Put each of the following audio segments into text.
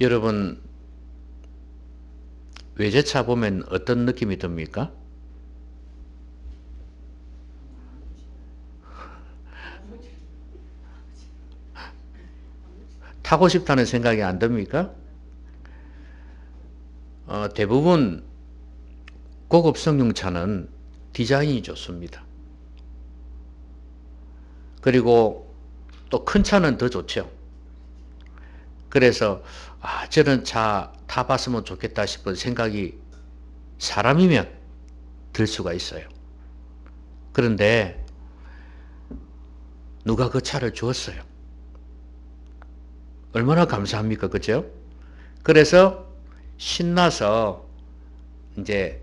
여러분, 외제차 보면 어떤 느낌이 듭니까? 타고 싶다는 생각이 안 듭니까? 대부분 고급 승용차는 디자인이 좋습니다. 그리고 또 큰 차는 더 좋죠. 그래서 저런 차 타봤으면 좋겠다 싶은 생각이 사람이면 들 수가 있어요. 그런데 누가 그 차를 주었어요? 얼마나 감사합니까? 그죠? 그래서 신나서 이제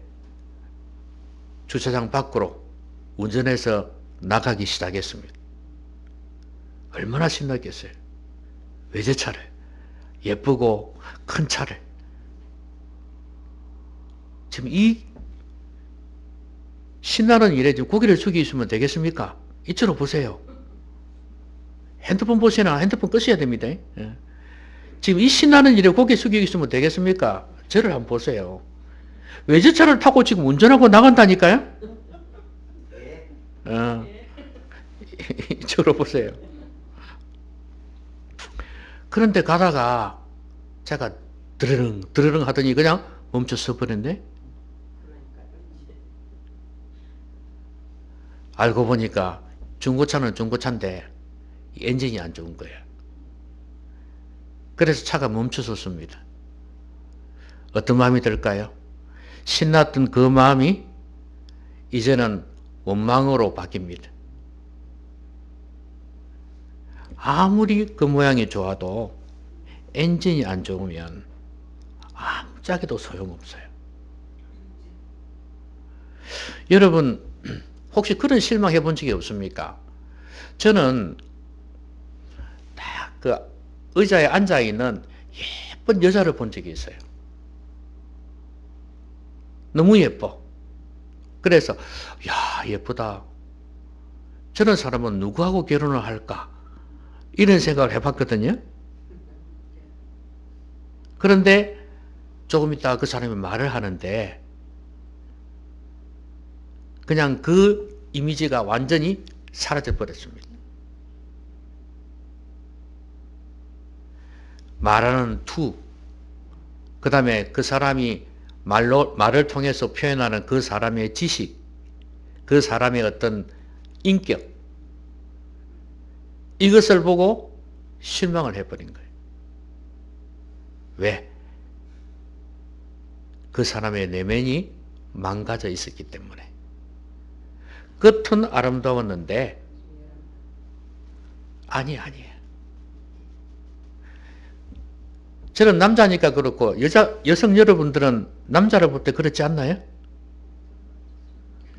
주차장 밖으로 운전해서 나가기 시작했습니다. 얼마나 신났겠어요? 외제차를, 예쁘고 큰 차를. 지금 이 신나는 일에 지금 고개를 숙이고 있으면 되겠습니까? 이쪽으로 보세요. 핸드폰 보시나? 핸드폰 끄셔야 됩니다. 예. 지금 이 신나는 일에 고개 숙이고 있으면 되겠습니까? 저를 한번 보세요. 외제차를 타고 지금 운전하고 나간다니까요? 이쪽으로 보세요. 그런데 가다가 제가 드르릉 하더니 그냥 멈춰서 버렸네. 알고 보니까 중고차는 중고차인데 엔진이 안 좋은 거야. 그래서 차가 멈춰섰습니다. 어떤 마음이 들까요? 신났던 그 마음이 이제는 원망으로 바뀝니다. 아무리 그 모양이 좋아도 엔진이 안 좋으면 아무짝에도 소용없어요. 여러분, 혹시 그런 실망해 본 적이 없습니까? 저는 딱 그 의자에 앉아 있는 예쁜 여자를 본 적이 있어요. 너무 예뻐. 그래서 야, 예쁘다. 저런 사람은 누구하고 결혼을 할까? 이런 생각을 해봤거든요. 그런데 조금 있다가 그 사람이 말을 하는데 그냥 그 이미지가 완전히 사라져 버렸습니다. 말하는 투, 그 다음에 그 사람이 말을 통해서 표현하는 그 사람의 지식, 그 사람의 어떤 인격, 이것을 보고 실망을 해버린 거예요. 왜? 그 사람의 내면이 망가져 있었기 때문에. 겉은 아름다웠는데 아니에요. 저는 남자니까 그렇고 여성 여러분들은 남자를 볼 때 그렇지 않나요?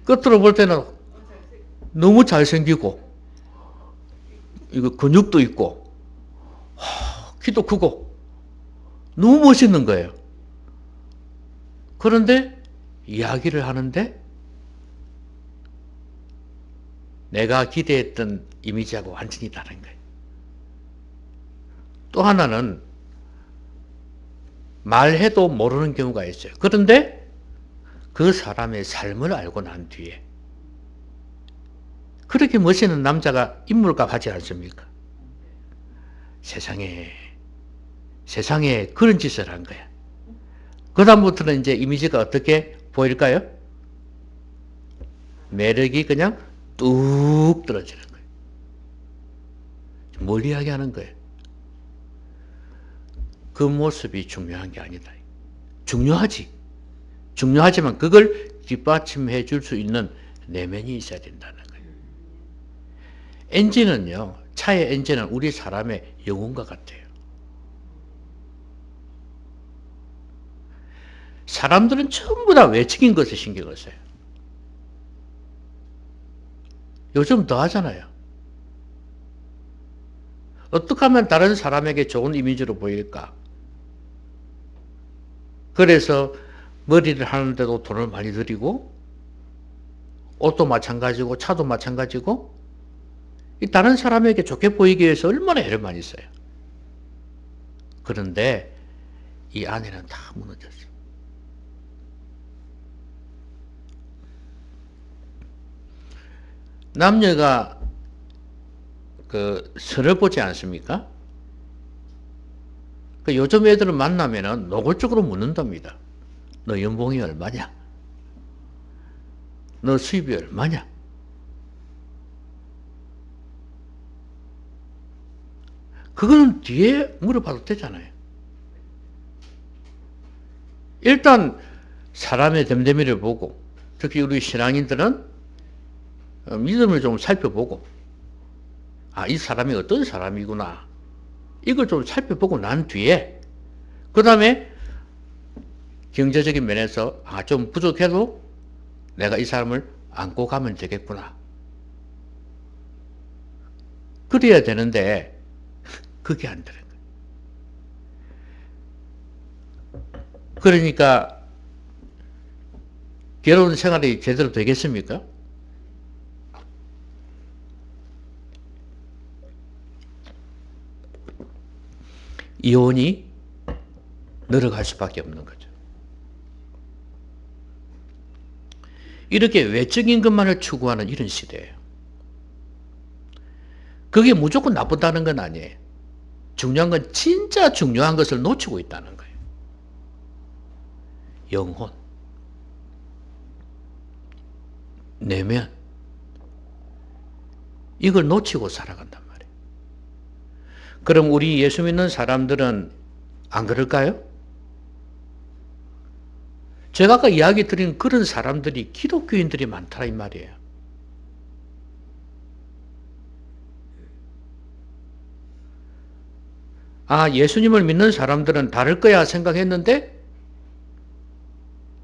겉으로 볼 때는 너무 잘생기고 이거 근육도 있고 키도 크고 너무 멋있는 거예요. 그런데 이야기를 하는데 내가 기대했던 이미지하고 완전히 다른 거예요. 또 하나는 말해도 모르는 경우가 있어요. 그런데 그 사람의 삶을 알고 난 뒤에 그렇게 멋있는 남자가 인물값 하지 않습니까? 세상에 그런 짓을 한 거야. 그 다음부터는 이제 이미지가 어떻게 보일까요? 매력이 그냥 뚝 떨어지는 거예요. 뭘 이야기하는 거예요? 그 모습이 중요한 게 아니다. 중요하지만 그걸 뒷받침해 줄 수 있는 내면이 있어야 된다는 거예요. 엔진은요, 차의 엔진은 우리 사람의 영혼과 같아요. 사람들은 전부 다 외적인 것에 신경을 써요. 요즘 더 하잖아요. 어떻게 하면 다른 사람에게 좋은 이미지로 보일까? 그래서 머리를 하는데도 돈을 많이 들이고 옷도 마찬가지고 차도 마찬가지고 다른 사람에게 좋게 보이기 위해서 얼마나 애를 많이 써요. 그런데 이 안에는 다 무너졌어. 남녀가 그 선을 보지 않습니까? 그 요즘 애들을 만나면은 노골적으로 묻는답니다. 너 연봉이 얼마냐? 너 수입이 얼마냐? 그거는 뒤에 물어봐도 되잖아요. 일단 사람의 됨됨이를 보고, 특히 우리 신앙인들은 믿음을 좀 살펴보고, 아, 이 사람이 어떤 사람이구나. 이걸 좀 살펴보고 난 뒤에, 그 다음에 경제적인 면에서, 아, 좀 부족해도 내가 이 사람을 안고 가면 되겠구나. 그래야 되는데, 그게 안 되는 거예요. 그러니까, 결혼 생활이 제대로 되겠습니까? 이혼이 늘어갈 수밖에 없는 거죠. 이렇게 외적인 것만을 추구하는 이런 시대예요. 그게 무조건 나쁘다는 건 아니에요. 중요한 건 진짜 중요한 것을 놓치고 있다는 거예요. 영혼, 내면, 이걸 놓치고 살아간단 말이에요. 그럼 우리 예수 믿는 사람들은 안 그럴까요? 제가 아까 이야기 드린 그런 사람들이 기독교인들이 많더라 이 말이에요. 아, 예수님을 믿는 사람들은 다를 거야 생각했는데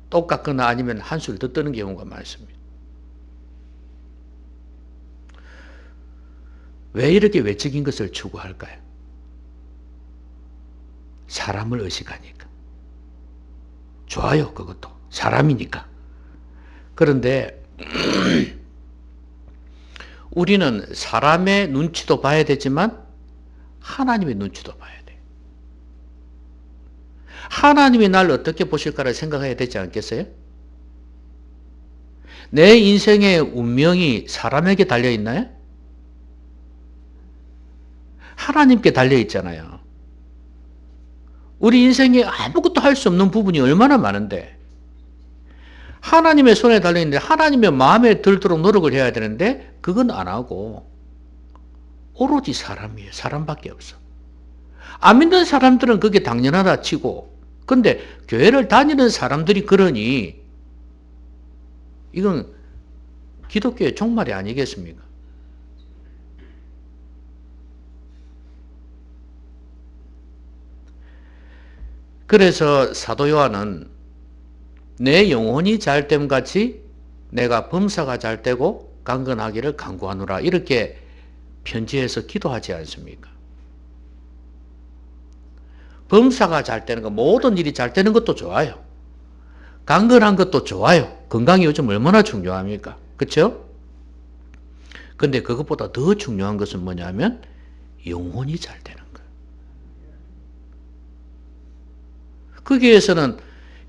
똑같거나 아니면 한술 더 뜨는 경우가 많습니다. 왜 이렇게 외적인 것을 추구할까요? 사람을 의식하니까. 좋아요, 그것도. 사람이니까. 그런데 우리는 사람의 눈치도 봐야 되지만 하나님의 눈치도 봐야 돼. 하나님이 날 어떻게 보실까를 생각해야 되지 않겠어요? 내 인생의 운명이 사람에게 달려있나요? 하나님께 달려있잖아요. 우리 인생에 아무것도 할 수 없는 부분이 얼마나 많은데 하나님의 손에 달려있는데 하나님의 마음에 들도록 노력을 해야 되는데 그건 안 하고 오로지 사람이에요. 사람밖에 없어. 안 믿는 사람들은 그게 당연하다 치고 근데 교회를 다니는 사람들이 그러니 이건 기독교의 종말이 아니겠습니까? 그래서 사도 요한은 내 영혼이 잘됨 같이 내가 범사가 잘되고 강건하기를 간구하노라 이렇게 편지에서 기도하지 않습니까? 범사가 잘 되는 거 모든 일이 잘 되는 것도 좋아요. 강건한 것도 좋아요. 건강이 요즘 얼마나 중요합니까? 그렇죠? 근데 그것보다 더 중요한 것은 뭐냐면 영혼이 잘 되는 거예요. 거기에서는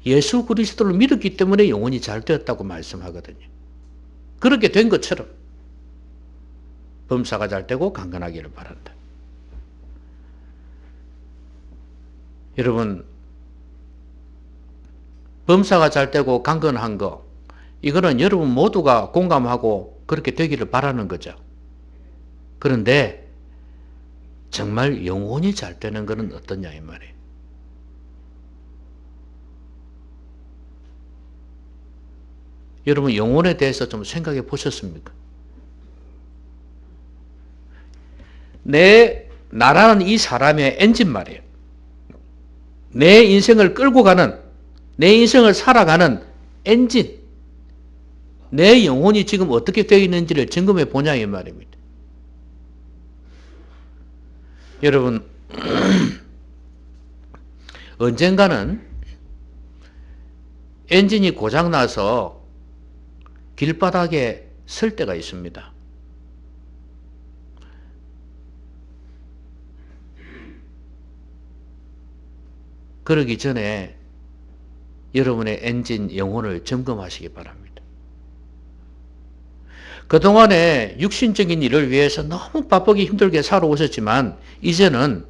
예수 그리스도를 믿었기 때문에 영혼이 잘 되었다고 말씀하거든요. 그렇게 된 것처럼 범사가 잘 되고 강건하기를 바란다. 여러분 범사가 잘 되고 강건한 거 이거는 여러분 모두가 공감하고 그렇게 되기를 바라는 거죠. 그런데 정말 영혼이 잘 되는 것은 어떠냐 이 말이에요. 여러분 영혼에 대해서 좀 생각해 보셨습니까? 나라는 이 사람의 엔진 말이에요. 내 인생을 끌고 가는, 내 인생을 살아가는 엔진. 내 영혼이 지금 어떻게 되어 있는지를 점검해 보냐 이 말입니다. 여러분 언젠가는 엔진이 고장나서 길바닥에 설 때가 있습니다. 그러기 전에 여러분의 엔진 영혼을 점검하시기 바랍니다. 그동안에 육신적인 일을 위해서 너무 바쁘게 힘들게 살아오셨지만 이제는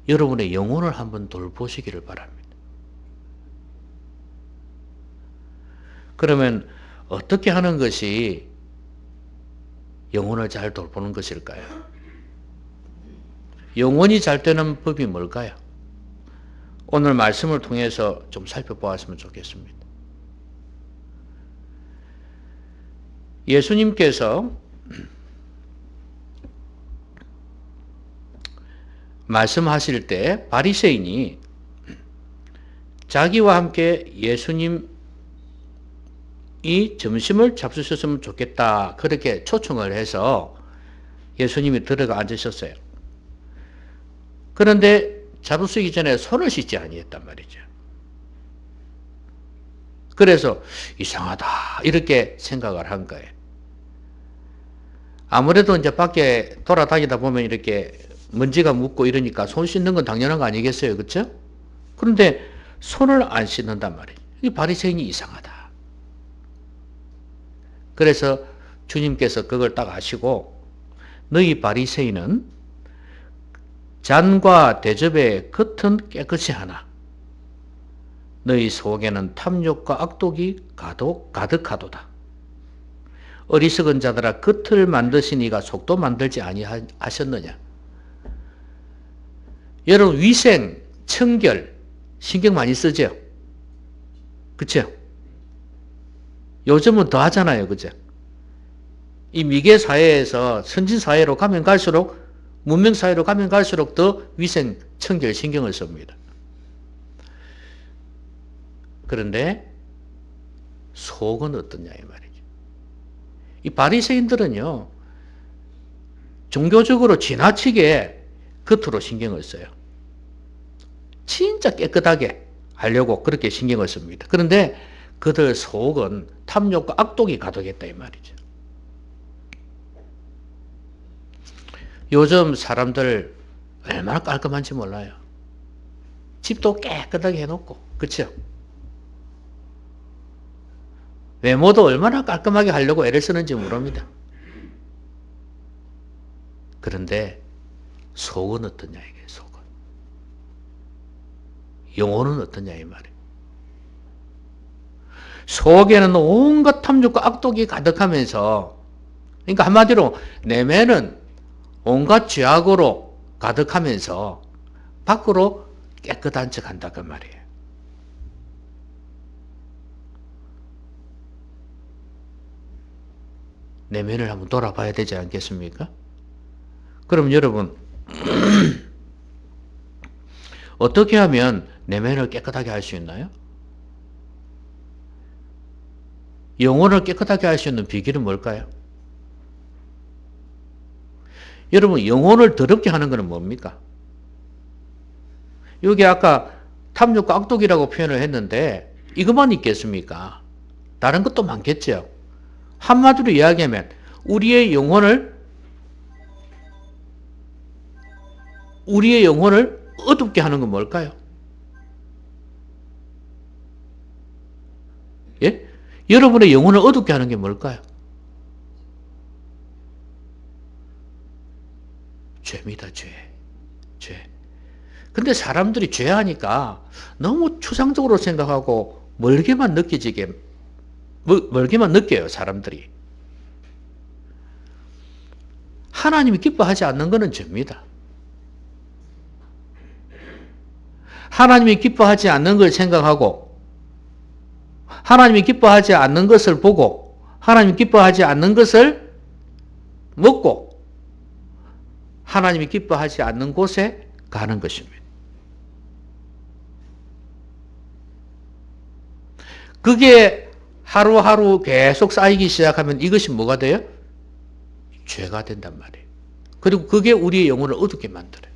여러분의 영혼을 한번 돌보시기를 바랍니다. 그러면 어떻게 하는 것이 영혼을 잘 돌보는 것일까요? 영혼이 잘 되는 법이 뭘까요? 오늘 말씀을 통해서 좀 살펴보았으면 좋겠습니다. 예수님께서 말씀하실 때 바리새인이 자기와 함께 예수님이 점심을 잡수셨으면 좋겠다 그렇게 초청을 해서 예수님이 들어가 앉으셨어요. 그런데 잡수기 전에 손을 씻지 아니했단 말이죠. 그래서 이상하다 이렇게 생각을 한 거예요. 아무래도 이제 밖에 돌아다니다 보면 이렇게 먼지가 묻고 이러니까 손 씻는 건 당연한 거 아니겠어요, 그렇죠? 그런데 손을 안 씻는단 말이에요. 이 바리새인이 이상하다. 그래서 주님께서 그걸 딱 아시고 너희 바리새인은 잔과 대접의 겉은 깨끗이 하나 너희 속에는 탐욕과 악독이 가득하도다. 어리석은 자들아 겉을 만드시니가 속도 만들지 아니하셨느냐. 여러분 위생, 청결 신경 많이 쓰죠? 그쵸? 요즘은 더 하잖아요. 그죠? 이 미개 사회에서 선진 사회로 가면 갈수록 문명 사회로 가면 갈수록 더 위생, 청결 신경을 씁니다. 그런데 속은 어떠냐 이 말이죠. 이 바리새인들은요. 종교적으로 지나치게 겉으로 신경을 써요. 진짜 깨끗하게 하려고 그렇게 신경을 씁니다. 그런데 그들 속은 탐욕과 악독이 가득했다 이 말이죠. 요즘 사람들 얼마나 깔끔한지 몰라요. 집도 깨끗하게 해놓고 그렇죠? 외모도 얼마나 깔끔하게 하려고 애를 쓰는지 모릅니다. 그런데 속은 어떠냐 이게 속은. 영혼은 어떠냐 이 말이에요. 속에는 온갖 탐욕과 악독이 가득하면서 그러니까 한마디로 내면은 온갖 죄악으로 가득하면서 밖으로 깨끗한 척 한다 그 말이에요. 내면을 한번 돌아봐야 되지 않겠습니까? 그럼 여러분 어떻게 하면 내면을 깨끗하게 할 수 있나요? 영혼을 깨끗하게 할 수 있는 비결은 뭘까요? 여러분 영혼을 더럽게 하는 것은 뭡니까? 여기 아까 탐욕과 악독이라고 표현을 했는데 이것만 있겠습니까? 다른 것도 많겠죠. 한마디로 이야기하면 우리의 영혼을 어둡게 하는 건 뭘까요? 예? 여러분의 영혼을 어둡게 하는 게 뭘까요? 죄입니다, 죄. 근데 사람들이 죄하니까 너무 추상적으로 생각하고 멀게만 느껴요, 사람들이. 하나님이 기뻐하지 않는 것은 죄입니다. 하나님이 기뻐하지 않는 걸 생각하고 하나님이 기뻐하지 않는 것을 보고 하나님이 기뻐하지 않는 것을 먹고 하나님이 기뻐하지 않는 곳에 가는 것입니다. 그게 하루하루 계속 쌓이기 시작하면 이것이 뭐가 돼요? 죄가 된단 말이에요. 그리고 그게 우리의 영혼을 어둡게 만들어요.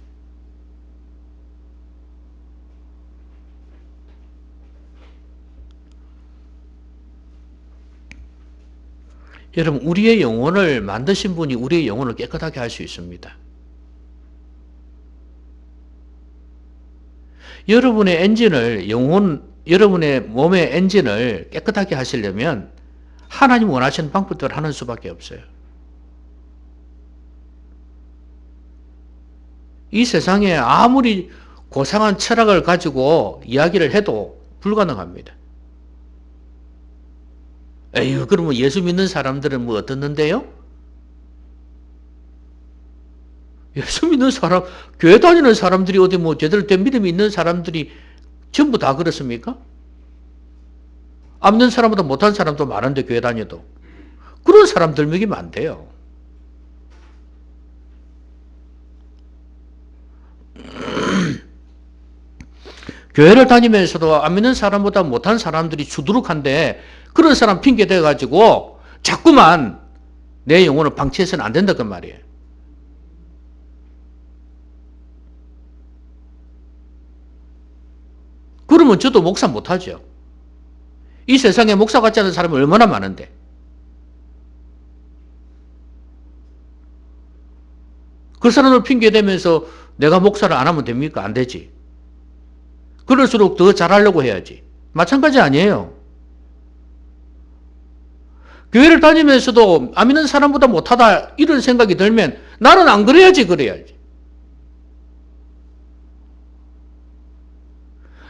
여러분 우리의 영혼을 만드신 분이 우리의 영혼을 깨끗하게 할 수 있습니다. 여러분의 여러분의 몸의 엔진을 깨끗하게 하시려면 하나님 원하시는 방법대로 하는 수밖에 없어요. 이 세상에 아무리 고상한 철학을 가지고 이야기를 해도 불가능합니다. 에휴, 그러면 예수 믿는 사람들은 뭐 어떻는데요? 예수 믿는 사람, 교회 다니는 사람들이 어디 뭐 제대로 된 믿음이 있는 사람들이 전부 다 그렇습니까? 안 믿는 사람보다 못한 사람도 많은데 교회 다녀도. 그런 사람들 먹이면 안 돼요. 교회를 다니면서도 안 믿는 사람보다 못한 사람들이 수두룩한데 그런 사람 핑계 대가지고 자꾸만 내 영혼을 방치해서는 안 된다 그 말이에요. 그러면 저도 목사 못하죠. 이 세상에 목사 같지 않은 사람이 얼마나 많은데. 그 사람을 핑계대면서 내가 목사를 안 하면 됩니까? 안 되지. 그럴수록 더 잘하려고 해야지. 마찬가지 아니에요. 교회를 다니면서도 안 믿는 사람보다 못하다 이런 생각이 들면 나는 안 그래야지 그래야지.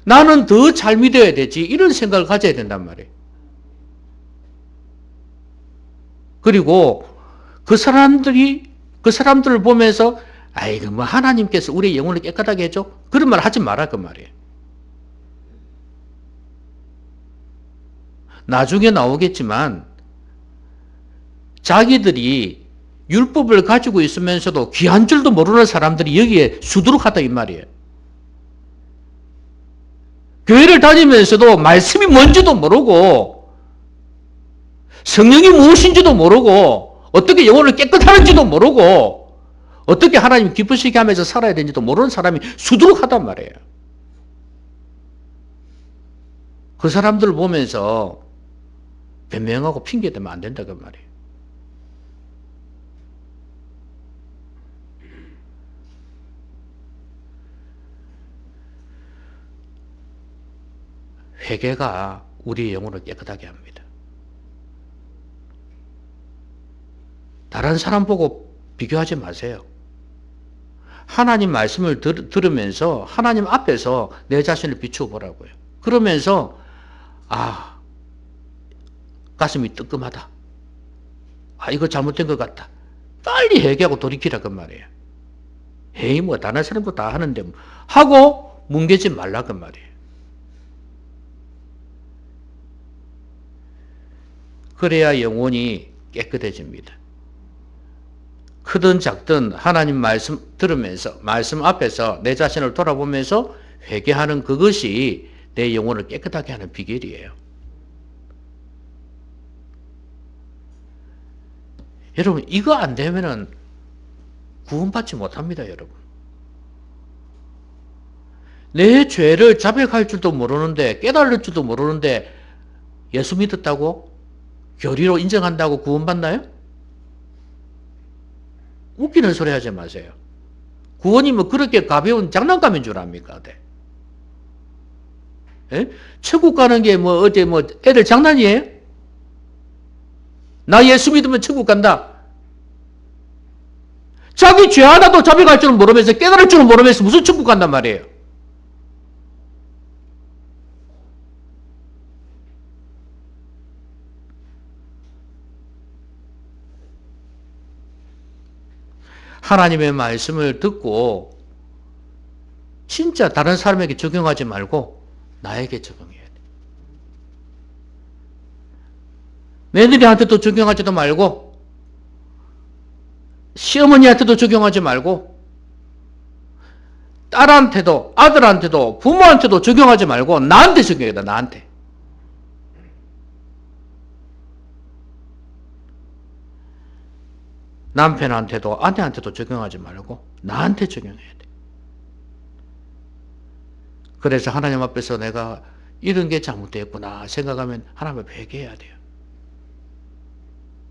나는 더 잘 믿어야 되지 이런 생각을 가져야 된단 말이에요. 그리고 그 사람들을 보면서 아이고 뭐 하나님께서 우리의 영혼을 깨끗하게 해줘? 그런 말 하지 마라 그 말이에요. 나중에 나오겠지만 자기들이 율법을 가지고 있으면서도 귀한 줄도 모르는 사람들이 여기에 수두룩하다 이 말이에요. 교회를 다니면서도 말씀이 뭔지도 모르고 성령이 무엇인지도 모르고 어떻게 영혼을 깨끗하는지도 모르고 어떻게 하나님 기쁘시게 하면서 살아야 되는지도 모르는 사람이 수두룩하단 말이에요. 그 사람들을 보면서 변명하고 핑계대면 안 된다 그 말이에요. 회개가 우리의 영혼을 깨끗하게 합니다. 다른 사람 보고 비교하지 마세요. 하나님 말씀을 들으면서 하나님 앞에서 내 자신을 비추어 보라고요. 그러면서 가슴이 뜨끔하다. 이거 잘못된 것 같다. 빨리 회개하고 돌이키라 그 말이에요. 에이 뭐 다른 사람도 다 하는데 뭐. 하고 뭉개지 말라 그 말이에요. 그래야 영혼이 깨끗해집니다. 크든 작든 하나님 말씀 들으면서 말씀 앞에서 내 자신을 돌아보면서 회개하는 그것이 내 영혼을 깨끗하게 하는 비결이에요. 여러분 이거 안 되면은 구원받지 못합니다, 여러분. 내 죄를 자백할 줄도 모르는데 깨달을 줄도 모르는데 예수 믿었다고? 교리로 인정한다고 구원받나요? 웃기는 소리 하지 마세요. 구원이 뭐 그렇게 가벼운 장난감인 줄 압니까? 예? 천국 가는 게 뭐 어제 뭐 애들 장난이에요? 나 예수 믿으면 천국 간다. 자기 죄 하나도 자백할 줄은 모르면서 깨달을 줄은 모르면서 무슨 천국 간단 말이에요? 하나님의 말씀을 듣고 진짜 다른 사람에게 적용하지 말고 나에게 적용해야 돼. 며느리한테도 적용하지도 말고 시어머니한테도 적용하지 말고 딸한테도 아들한테도 부모한테도 적용하지 말고 나한테 적용해야 돼. 나한테. 남편한테도 아내한테도 적용하지 말고 나한테 적용해야 돼. 그래서 하나님 앞에서 내가 이런 게 잘못되었구나 생각하면 하나님 앞에 회개해야 돼요.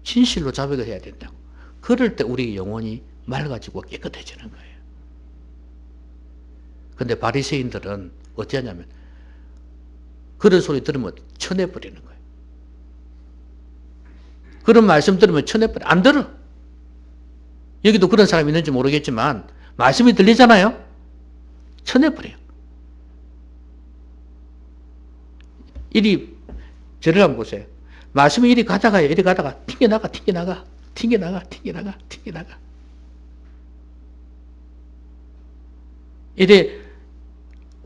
진실로 자백을 해야 된다고. 그럴 때 우리 영혼이 맑아지고 깨끗해지는 거예요. 근데 바리새인들은 어떻게 하냐면 그런 소리 들으면 쳐내버리는 거예요. 그런 말씀 들으면 쳐내버려. 안 들어. 여기도 그런 사람이 있는지 모르겠지만 말씀이 들리잖아요. 쳐내버려요. 이리 저를 한번 보세요. 말씀이 이리 가다가요. 이리 가다가 튕겨나가. 이래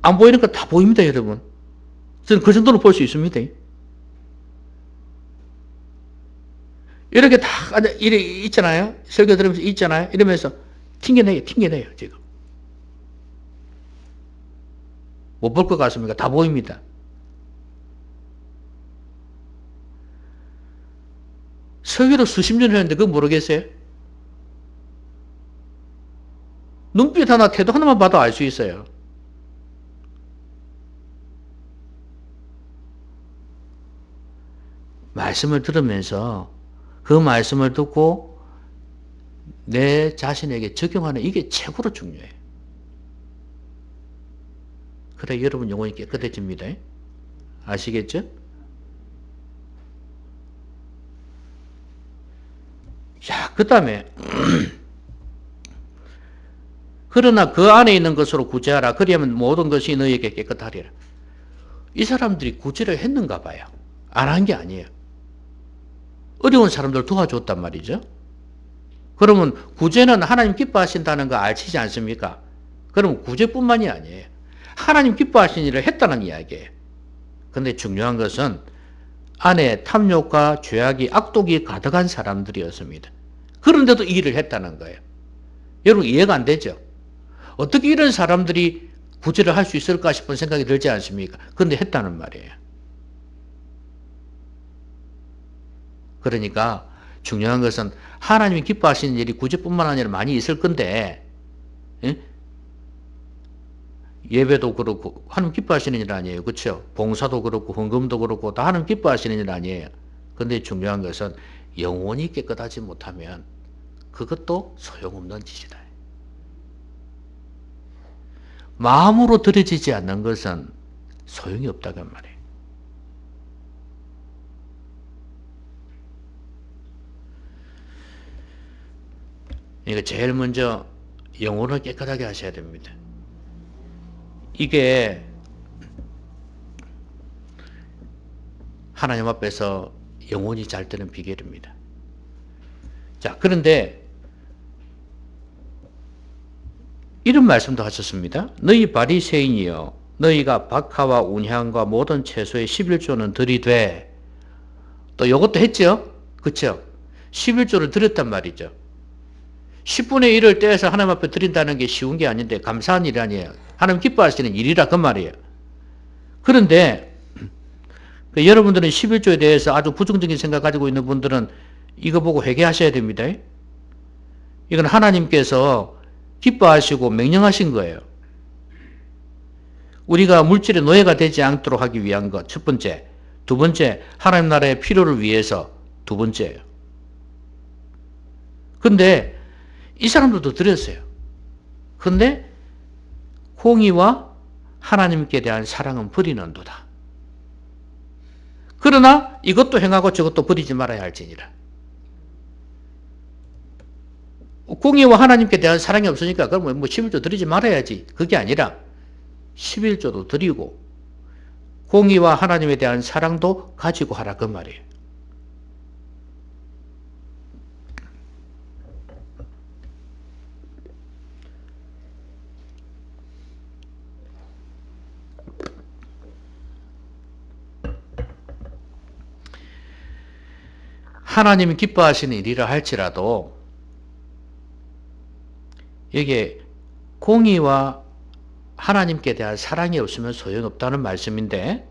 안 보이는 거 다 보입니다, 여러분. 저는 그 정도는 볼 수 있습니다. 이렇게 다 이래 있잖아요. 설교 들으면서 있잖아요. 이러면서 튕겨내요, 지금. 못 볼 것 같습니까? 다 보입니다. 설교를 수십 년 했는데 그거 모르겠어요? 눈빛 하나, 태도 하나만 봐도 알 수 있어요. 말씀을 들으면서 그 말씀을 듣고 내 자신에게 적용하는 이게 최고로 중요해요. 그래 여러분 영혼이 깨끗해집니다. 아시겠죠? 자, 그 다음에 그러나 그 안에 있는 것으로 구제하라. 그리하면 모든 것이 너희에게 깨끗하리라. 이 사람들이 구제를 했는가 봐요. 안 한 게 아니에요. 어려운 사람들 도와줬단 말이죠. 그러면 구제는 하나님 기뻐하신다는 거 알지 않습니까? 그럼 구제뿐만이 아니에요. 하나님 기뻐하신 일을 했다는 이야기예요. 근데 중요한 것은 안에 탐욕과 죄악이 악독이 가득한 사람들이었습니다. 그런데도 이 일을 했다는 거예요. 여러분 이해가 안 되죠? 어떻게 이런 사람들이 구제를 할 수 있을까 싶은 생각이 들지 않습니까? 그런데 했다는 말이에요. 그러니까 중요한 것은 하나님이 기뻐하시는 일이 구제뿐만 아니라 많이 있을 건데 예배도 그렇고 하나님 기뻐하시는 일 아니에요. 그렇죠? 봉사도 그렇고 헌금도 그렇고 다 하나님 기뻐하시는 일 아니에요. 그런데 중요한 것은 영혼이 깨끗하지 못하면 그것도 소용없는 짓이다. 마음으로 들여지지 않는 것은 소용이 없다고 말이에요. 그러니까 제일 먼저 영혼을 깨끗하게 하셔야 됩니다. 이게 하나님 앞에서 영혼이 잘 되는 비결입니다. 자, 그런데 이런 말씀도 하셨습니다. 너희 바리새인이여 너희가 박하와 운향과 모든 채소의 11조는 들이되 또 이것도 했죠? 그렇죠? 11조를 드렸단 말이죠. 10분의 1을 떼서 하나님 앞에 드린다는 게 쉬운 게 아닌데 감사한 일이 아니에요. 하나님 기뻐하시는 일이라 그 말이에요. 그런데 여러분들은 11조에 대해서 아주 부정적인 생각 가지고 있는 분들은 이거 보고 회개하셔야 됩니다. 이건 하나님께서 기뻐하시고 명령하신 거예요. 우리가 물질의 노예가 되지 않도록 하기 위한 것, 첫 번째. 두 번째, 하나님 나라의 필요를 위해서 두 번째예요. 근데 이 사람들도 드렸어요. 근데 공의와 하나님께 대한 사랑은 버리는도다. 그러나 이것도 행하고 저것도 버리지 말아야 할지니라. 공의와 하나님께 대한 사랑이 없으니까 그러면 11조 드리지 말아야지. 그게 아니라 11조도 드리고 공의와 하나님에 대한 사랑도 가지고 하라 그 말이에요. 하나님이 기뻐하시는 일이라 할지라도 여기에 공의와 하나님께 대한 사랑이 없으면 소용없다는 말씀인데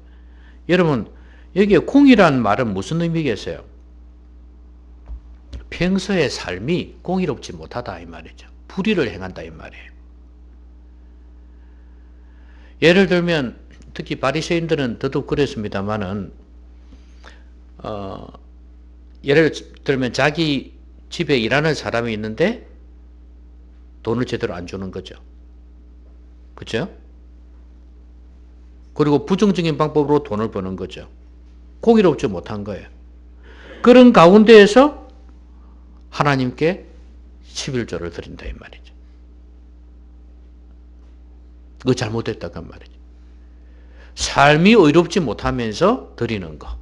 여러분 여기에 공의라는 말은 무슨 의미겠어요? 평소의 삶이 공의롭지 못하다 이 말이죠. 불의를 행한다 이 말이에요. 예를 들면 특히 바리새인들은 더더욱 그랬습니다마는 예를 들면 자기 집에 일하는 사람이 있는데 돈을 제대로 안 주는 거죠. 그렇죠? 그리고 부정적인 방법으로 돈을 버는 거죠. 공의롭지 못한 거예요. 그런 가운데에서 하나님께 11조를 드린다 이 말이죠. 그거 잘못됐다 그 말이죠. 삶이 의롭지 못하면서 드리는 거.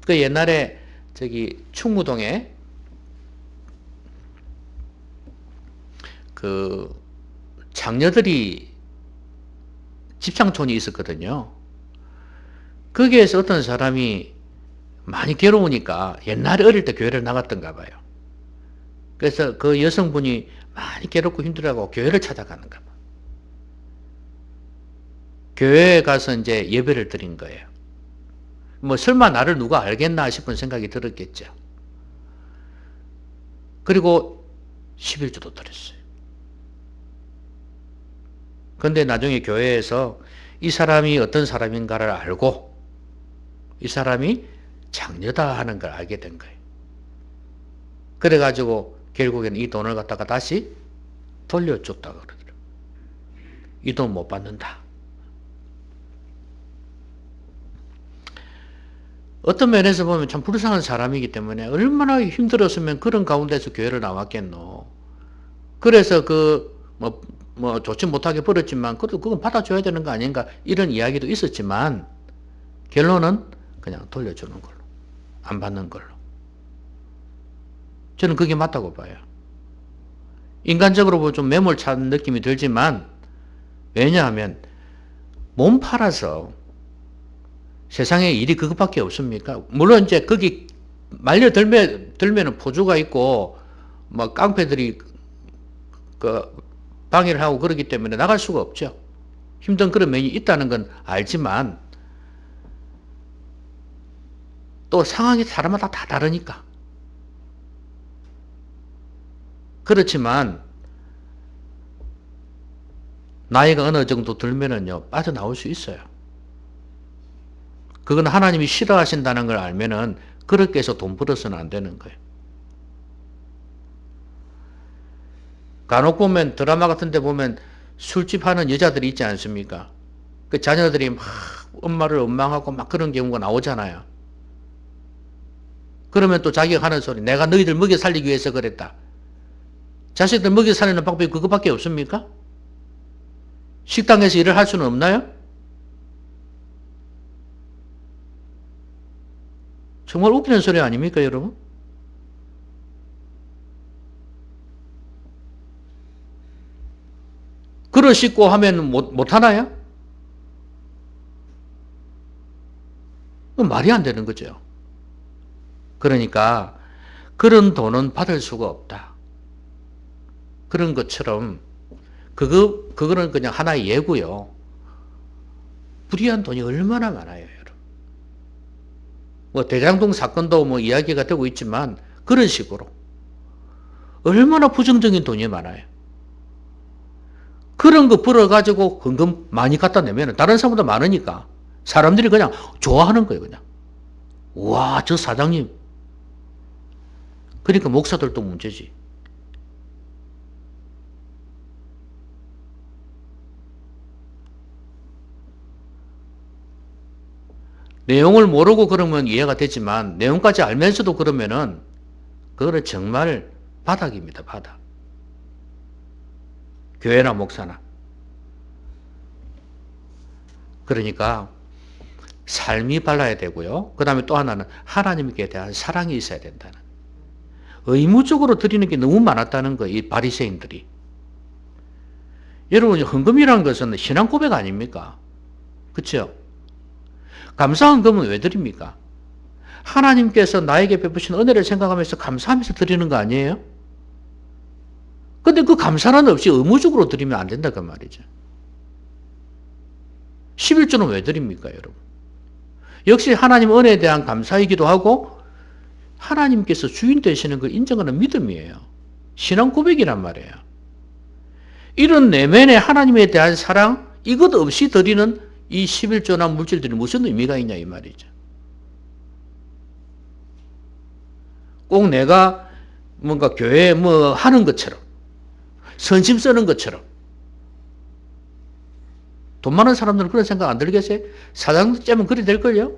그 옛날에 저기 충무동에 그 장녀들이 집창촌이 있었거든요. 거기에서 어떤 사람이 많이 괴로우니까 옛날에 어릴 때 교회를 나갔던가 봐요. 그래서 그 여성분이 많이 괴롭고 힘들어하고 교회를 찾아가는가 봐. 교회에 가서 이제 예배를 드린 거예요. 뭐 설마 나를 누가 알겠나 싶은 생각이 들었겠죠. 그리고 11조도 드렸어요. 그런데 나중에 교회에서 이 사람이 어떤 사람인가를 알고 이 사람이 장녀다 하는 걸 알게 된 거예요. 그래가지고 결국에는 이 돈을 갖다가 다시 돌려줬다고 그러더라고요. 이 돈 못 받는다. 어떤 면에서 보면 참 불쌍한 사람이기 때문에 얼마나 힘들었으면 그런 가운데서 교회를 나왔겠노. 그래서 좋지 못하게 벌었지만, 그건 받아줘야 되는 거 아닌가, 이런 이야기도 있었지만, 결론은 그냥 돌려주는 걸로. 안 받는 걸로. 저는 그게 맞다고 봐요. 인간적으로 보면 좀 매몰찬 느낌이 들지만, 왜냐하면, 몸 팔아서 세상에 일이 그것밖에 없습니까? 물론 이제 거기 말려들면은 포주가 있고, 뭐 깡패들이 방해를 하고 그러기 때문에 나갈 수가 없죠. 힘든 그런 면이 있다는 건 알지만, 또 상황이 사람마다 다 다르니까. 그렇지만, 나이가 어느 정도 들면은요, 빠져나올 수 있어요. 그건 하나님이 싫어하신다는 걸 알면은 그렇게 해서 돈 벌어서는 안 되는 거예요. 간혹 보면 드라마 같은 데 보면 술집 하는 여자들이 있지 않습니까? 그 자녀들이 막 엄마를 원망하고 막 그런 경우가 나오잖아요. 그러면 또 자기가 하는 소리, 내가 너희들 먹여 살리기 위해서 그랬다. 자식들 먹여 살리는 방법이 그것밖에 없습니까? 식당에서 일을 할 수는 없나요? 정말 웃기는 소리 아닙니까, 여러분? 그릇 씻고 하면 못하나요? 말이 안 되는 거죠. 그러니까 그런 돈은 받을 수가 없다. 그런 것처럼 그거는 그냥 하나의 예고요. 불의한 돈이 얼마나 많아요, 여러분. 뭐 대장동 사건도 뭐 이야기가 되고 있지만 그런 식으로 얼마나 부정적인 돈이 많아요. 그런 거 벌어가지고 헌금 많이 갖다 내면 다른 사람보다 많으니까 사람들이 그냥 좋아하는 거예요, 그냥. 와, 저 사장님. 그러니까 목사들도 문제지. 내용을 모르고 그러면 이해가 되지만 내용까지 알면서도 그러면은 그거는 정말 바닥입니다, 바닥. 교회나 목사나. 그러니까 삶이 발라야 되고요. 그 다음에 또 하나는 하나님께 대한 사랑이 있어야 된다는. 의무적으로 드리는 게 너무 많았다는 거예요, 이 바리새인들이. 여러분, 헌금이라는 것은 신앙 고백 아닙니까? 그렇죠? 감사 헌금은 왜 드립니까? 하나님께서 나에게 베푸신 은혜를 생각하면서 감사하면서 드리는 거 아니에요? 근데 그 감사는 없이 의무적으로 드리면 안 된다 그 말이죠. 11조는 왜 드립니까, 여러분? 역시 하나님 은혜에 대한 감사이기도 하고 하나님께서 주인 되시는 걸 인정하는 믿음이에요. 신앙 고백이란 말이에요. 이런 내면의 하나님에 대한 사랑, 이것 없이 드리는 이 11조나 물질들이 무슨 의미가 있냐 이 말이죠. 꼭 내가 뭔가 교회에 뭐 하는 것처럼, 선심 쓰는 것처럼, 돈 많은 사람들은 그런 생각 안 들겠어요? 사장도 째면 그리 될걸요?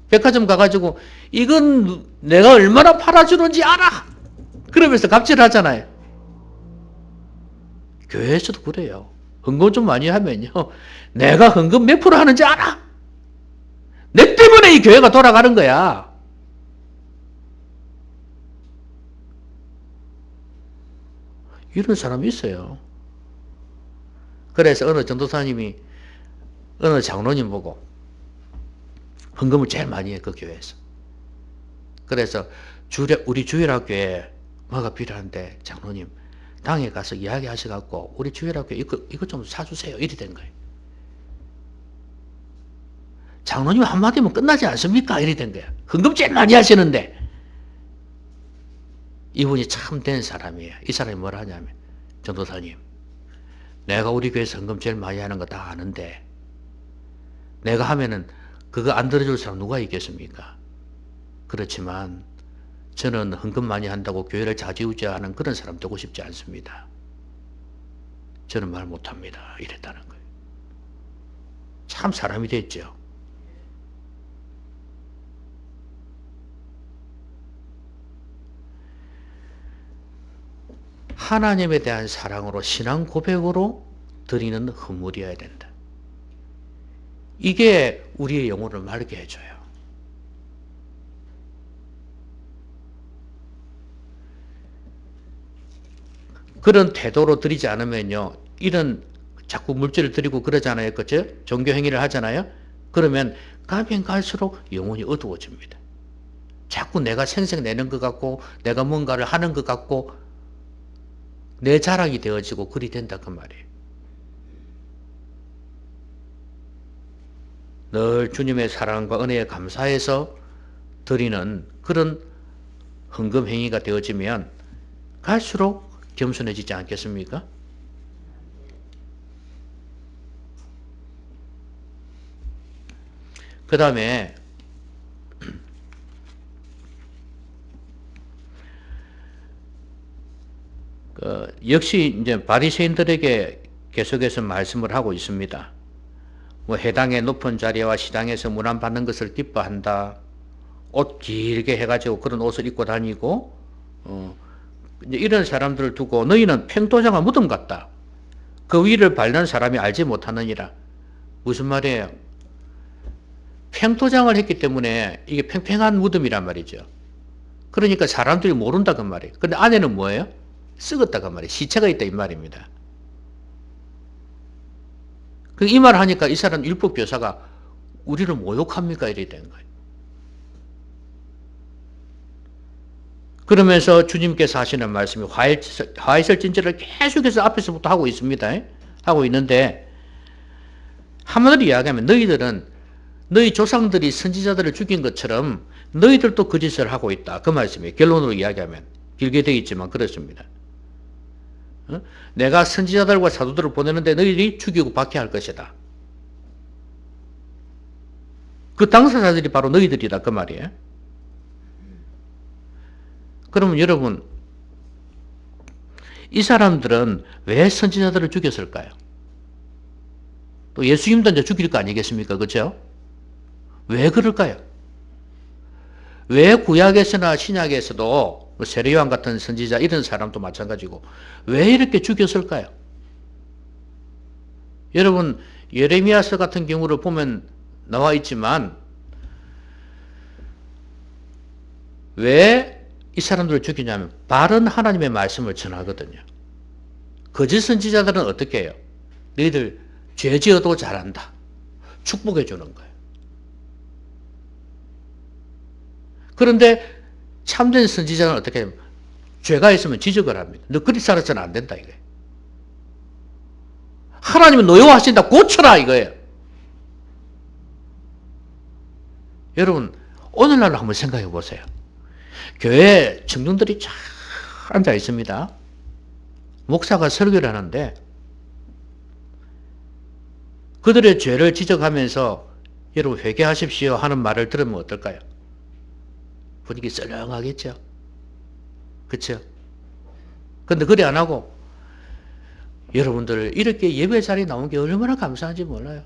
백화점 가가지고 이건 내가 얼마나 팔아주는지 알아! 그러면서 갑질하잖아요. 교회에서도 그래요. 헌금 좀 많이 하면요. 내가 헌금 몇 프로 하는지 알아! 내 때문에 이 교회가 돌아가는 거야. 이런 사람이 있어요. 그래서 어느 전도사님이 어느 장로님 보고 헌금을 제일 많이 해, 그 교회에서. 그래서 우리 주일학교에 뭐가 필요한데 장로님 당에 가서 이야기하셔갖고 우리 주일학교에 이거 좀 사주세요. 이리 된 거예요. 장로님 한마디면 끝나지 않습니까? 이리 된 거야. 헌금 제일 많이 하시는데. 이분이 참 된 사람이에요. 이 사람이 뭐라 하냐면, 전도사님, 내가 우리 교회에서 헌금 제일 많이 하는 거 다 아는데 내가 하면은 그거 안 들어줄 사람 누가 있겠습니까? 그렇지만 저는 헌금 많이 한다고 교회를 좌지우지하는 그런 사람 되고 싶지 않습니다. 저는 말 못합니다. 이랬다는 거예요. 참 사람이 됐죠. 하나님에 대한 사랑으로 신앙 고백으로 드리는 헌물이어야 된다. 이게 우리의 영혼을 맑게 해줘요. 그런 태도로 드리지 않으면요, 이런 자꾸 물질을 드리고 그러잖아요. 그죠? 종교 행위를 하잖아요. 그러면 가면 갈수록 영혼이 어두워집니다. 자꾸 내가 생색내는 것 같고 내가 뭔가를 하는 것 같고 내 자랑이 되어지고 그리 된다 그 말이에요. 늘 주님의 사랑과 은혜에 감사해서 드리는 그런 헌금 행위가 되어지면 갈수록 겸손해지지 않겠습니까? 그 다음에 역시 이제 바리새인들에게 계속해서 말씀을 하고 있습니다. 뭐 해당의 높은 자리와 시장에서 문안 받는 것을 기뻐한다. 옷 길게 해가지고 그런 옷을 입고 다니고, 이제 이런 사람들을 두고 너희는 팽토장과 무덤 같다. 그 위를 밟는 사람이 알지 못하느니라. 무슨 말이에요? 팽토장을 했기 때문에 이게 팽팽한 무덤이란 말이죠. 그러니까 사람들이 모른다 그 말이에요. 근데 안에는 뭐예요? 썩었다 그 말이에요. 시체가 있다 이 말입니다. 이 말 하니까 이 사람 율법 교사가 우리를 모욕합니까? 이래 된 거예요. 그러면서 주님께서 하시는 말씀이 화이설진제를 계속해서 앞에서부터 하고 있습니다. 하고 있는데 한마디로 이야기하면 너희들은 너희 조상들이 선지자들을 죽인 것처럼 너희들도 그 짓을 하고 있다. 그 말씀이에요. 결론으로 이야기하면. 길게 되어 있지만 그렇습니다. 내가 선지자들과 사도들을 보내는데 너희들이 죽이고 박해할 것이다. 그 당사자들이 바로 너희들이다. 그 말이에요. 그러면 여러분, 이 사람들은 왜 선지자들을 죽였을까요? 또 예수님도 이제 죽일 거 아니겠습니까? 그렇죠? 왜 그럴까요? 왜 구약에서나 신약에서도 세례요한 같은 선지자 이런 사람도 마찬가지고 왜 이렇게 죽였을까요? 여러분 예레미야서 같은 경우를 보면 나와 있지만 왜 이 사람들을 죽이냐면 바른 하나님의 말씀을 전하거든요. 거짓 선지자들은 어떻게 해요? 너희들 죄 지어도 잘한다. 축복해 주는 거예요. 그런데 참된 선지자는 어떻게 해요? 죄가 있으면 지적을 합니다. 너 그리 살아서는 안 된다 이거예요. 하나님은 노여워하신다. 고쳐라 이거예요. 여러분 오늘날로 한번 생각해 보세요. 교회에 청중들이 쫙 앉아 있습니다. 목사가 설교를 하는데 그들의 죄를 지적하면서 여러분 회개하십시오 하는 말을 들으면 어떨까요? 분위기 썰렁하겠죠. 그렇죠? 근데 그래 안 하고 여러분들 이렇게 예배 자리에 나온 게 얼마나 감사한지 몰라요.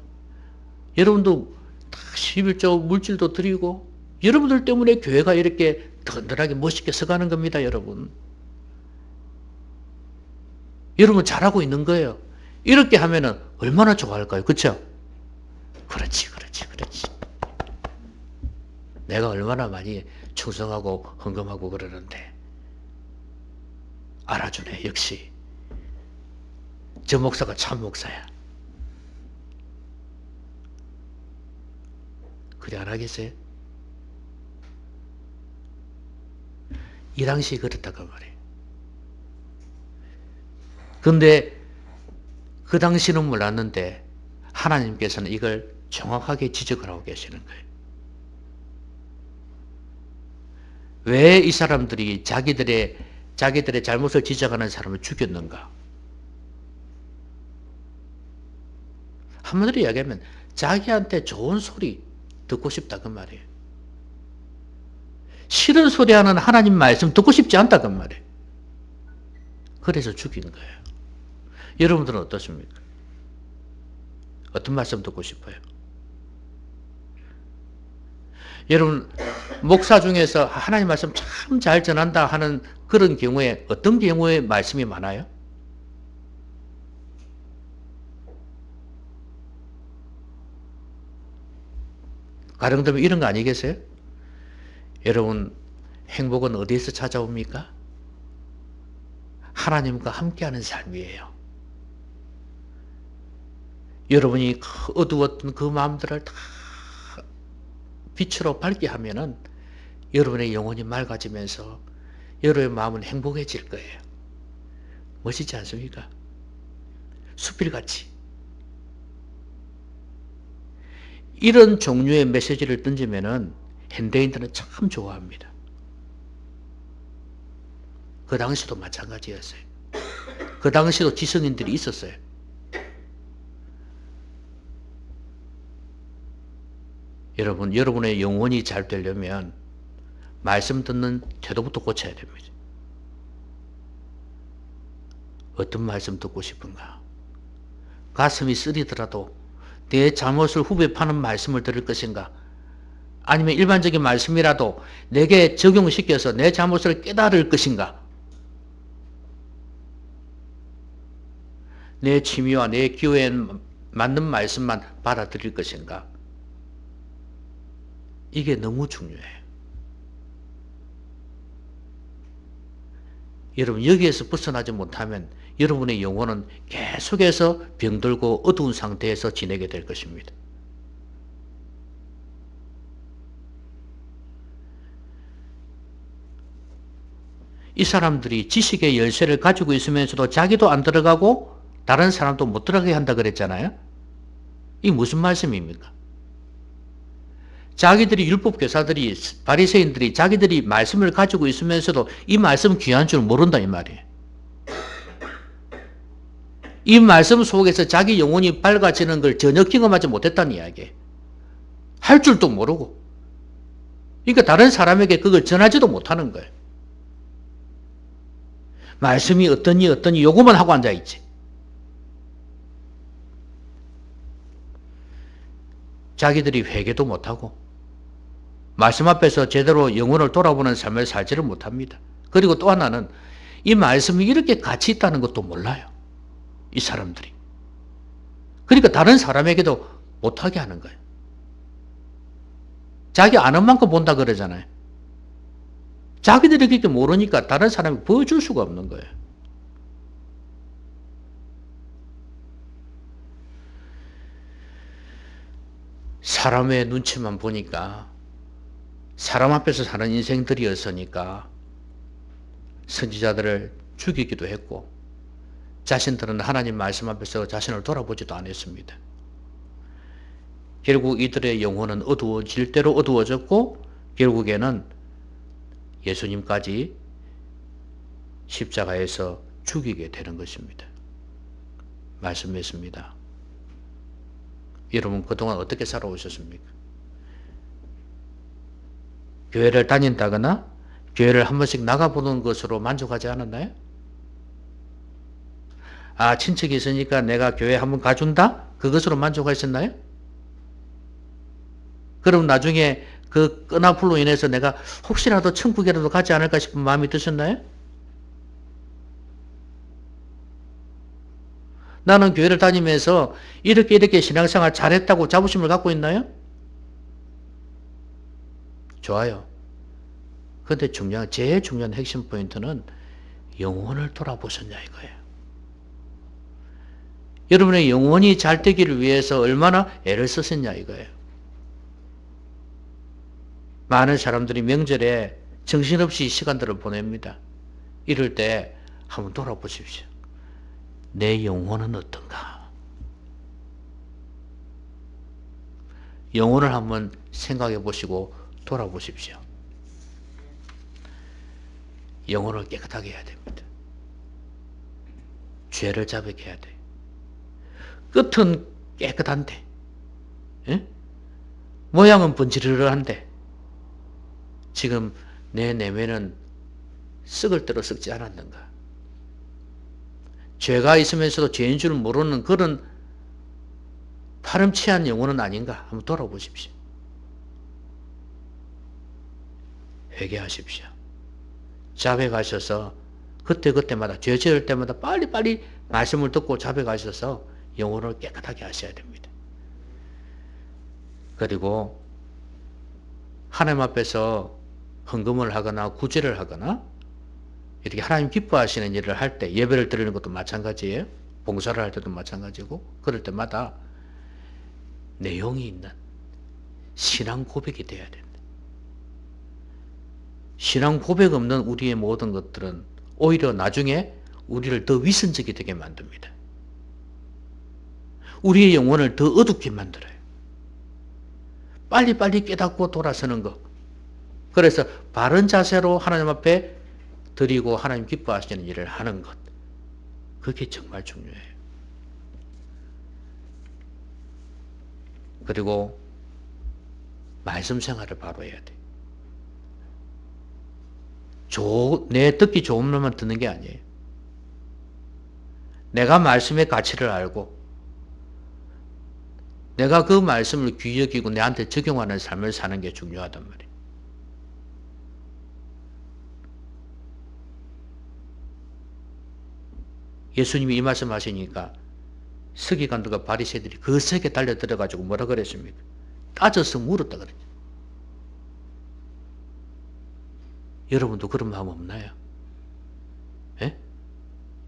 여러분도 다 11조 물질도 드리고 여러분들 때문에 교회가 이렇게 든든하게 멋있게 서가는 겁니다, 여러분. 여러분 잘하고 있는 거예요. 이렇게 하면은 얼마나 좋아할까요? 그렇죠? 그렇지. 내가 얼마나 많이 충성하고 헌금하고 그러는데 알아주네. 역시 저 목사가 참 목사야. 그래 안 하겠어요? 이 당시에 그렇다고 말이에요. 근데 그 당시는 몰랐는데 하나님께서는 이걸 정확하게 지적을 하고 계시는 거예요. 왜 이 사람들이 자기들의 잘못을 지적하는 사람을 죽였는가? 한마디로 이야기하면 자기한테 좋은 소리 듣고 싶다 그 말이에요. 싫은 소리 하는 하나님 말씀 듣고 싶지 않다 그 말이에요. 그래서 죽인 거예요. 여러분들은 어떻습니까? 어떤 말씀 듣고 싶어요? 여러분 목사 중에서 하나님 말씀 참 잘 전한다 하는 그런 경우에 어떤 경우에 말씀이 많아요? 가령되면 이런 거 아니겠어요? 여러분 행복은 어디에서 찾아옵니까? 하나님과 함께하는 삶이에요. 여러분이 어두웠던 그 마음들을 다 빛으로 밝게 하면은 여러분의 영혼이 맑아지면서 여러분의 마음은 행복해질 거예요. 멋있지 않습니까? 수필같이. 이런 종류의 메시지를 던지면은 현대인들은 참 좋아합니다. 그 당시도 마찬가지였어요. 그 당시도 지성인들이 있었어요. 여러분, 여러분의 영혼이 잘 되려면 말씀 듣는 태도부터 고쳐야 됩니다. 어떤 말씀 듣고 싶은가? 가슴이 쓰리더라도 내 잘못을 후벼 파는 말씀을 들을 것인가? 아니면 일반적인 말씀이라도 내게 적용시켜서 내 잘못을 깨달을 것인가? 내 취미와 내 기호에 맞는 말씀만 받아들일 것인가? 이게 너무 중요해요. 여러분 여기에서 벗어나지 못하면 여러분의 영혼은 계속해서 병들고 어두운 상태에서 지내게 될 것입니다. 이 사람들이 지식의 열쇠를 가지고 있으면서도 자기도 안 들어가고 다른 사람도 못 들어가게 한다 그랬잖아요. 이게 무슨 말씀입니까? 자기들이 율법교사들이 바리새인들이 자기들이 말씀을 가지고 있으면서도 이 말씀 귀한 줄 모른다 이 말이에요. 이 말씀 속에서 자기 영혼이 밝아지는 걸 전혀 경험하지 못했다는 이야기예요. 할 줄도 모르고. 그러니까 다른 사람에게 그걸 전하지도 못하는 거예요. 말씀이 어떠니 요거만 하고 앉아있지. 자기들이 회개도 못하고 말씀 앞에서 제대로 영혼을 돌아보는 삶을 살지를 못합니다. 그리고 또 하나는 이 말씀이 이렇게 가치 있다는 것도 몰라요. 이 사람들이. 그러니까 다른 사람에게도 못하게 하는 거예요. 자기 아는 만큼 본다 그러잖아요. 자기들이 그렇게 모르니까 다른 사람이 보여줄 수가 없는 거예요. 사람의 눈치만 보니까 사람 앞에서 사는 인생들이었으니까 선지자들을 죽이기도 했고 자신들은 하나님 말씀 앞에서 자신을 돌아보지도 않았습니다. 결국 이들의 영혼은 어두워질 대로 어두워졌고 결국에는 예수님까지 십자가에서 죽이게 되는 것입니다. 말씀했습니다. 여러분 그동안 어떻게 살아오셨습니까? 교회를 다닌다거나 교회를 한 번씩 나가보는 것으로 만족하지 않았나요? 아, 친척이 있으니까 내가 교회 한번 가준다? 그것으로 만족하셨나요? 그럼 나중에 그 끈아풀로 인해서 내가 혹시라도 천국이라도 가지 않을까 싶은 마음이 드셨나요? 나는 교회를 다니면서 이렇게 신앙생활 잘했다고 자부심을 갖고 있나요? 좋아요. 근데 제일 중요한 핵심 포인트는 영혼을 돌아보셨냐 이거예요. 여러분의 영혼이 잘 되기를 위해서 얼마나 애를 쓰셨냐 이거예요. 많은 사람들이 명절에 정신없이 시간들을 보냅니다. 이럴 때 한번 돌아보십시오. 내 영혼은 어떤가? 영혼을 한번 생각해 보시고 돌아보십시오. 영혼을 깨끗하게 해야 됩니다. 죄를 자백해야 돼요. 끝은 깨끗한데, 예? 모양은 번지르르한데, 지금 내 내면은 썩을 대로 썩지 않았는가? 죄가 있으면서도 죄인 줄 모르는 그런 파렴치한 영혼은 아닌가? 한번 돌아보십시오. 회개하십시오. 자백하셔서 그때마다 죄 지을 때마다 빨리빨리 말씀을 듣고 자백하셔서 영혼을 깨끗하게 하셔야 됩니다. 그리고 하나님 앞에서 헌금을 하거나 구제를 하거나 이렇게 하나님 기뻐하시는 일을 할 때 예배를 드리는 것도 마찬가지예요. 봉사를 할 때도 마찬가지고 그럴 때마다 내용이 있는 신앙 고백이 돼야 된다. 신앙 고백 없는 우리의 모든 것들은 오히려 나중에 우리를 더 위선적이 되게 만듭니다. 우리의 영혼을 더 어둡게 만들어요. 빨리빨리 깨닫고 돌아서는 것. 그래서 바른 자세로 하나님 앞에 드리고 하나님 기뻐하시는 일을 하는 것. 그게 정말 중요해요. 그리고 말씀 생활을 바로 해야 돼. 내 듣기 좋은 말만 듣는 게 아니에요. 내가 말씀의 가치를 알고 내가 그 말씀을 귀히 여기고 내한테 적용하는 삶을 사는 게 중요하단 말이에요. 예수님이 이 말씀 하시니까 서기관들과 바리새들이 그 색에 달려 들어가지고 뭐라 그랬습니까? 따져서 물었다 그랬죠. 여러분도 그런 마음 없나요? 예?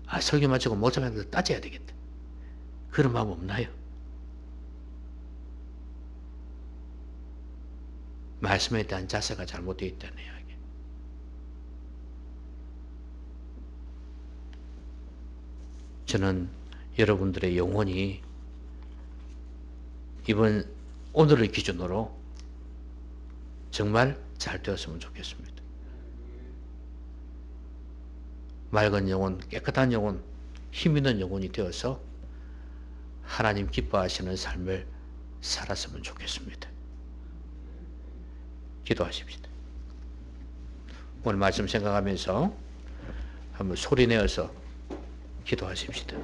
아, 설교 마치고 목사님한테 따져야 되겠다. 그런 마음 없나요? 말씀에 대한 자세가 잘못되어 있다는 이야기. 저는 여러분들의 영혼이 오늘을 기준으로 정말 잘 되었으면 좋겠습니다. 맑은 영혼, 깨끗한 영혼, 힘있는 영혼이 되어서 하나님 기뻐하시는 삶을 살았으면 좋겠습니다. 기도하십시다. 오늘 말씀 생각하면서 한번 소리 내어서 기도하십시다.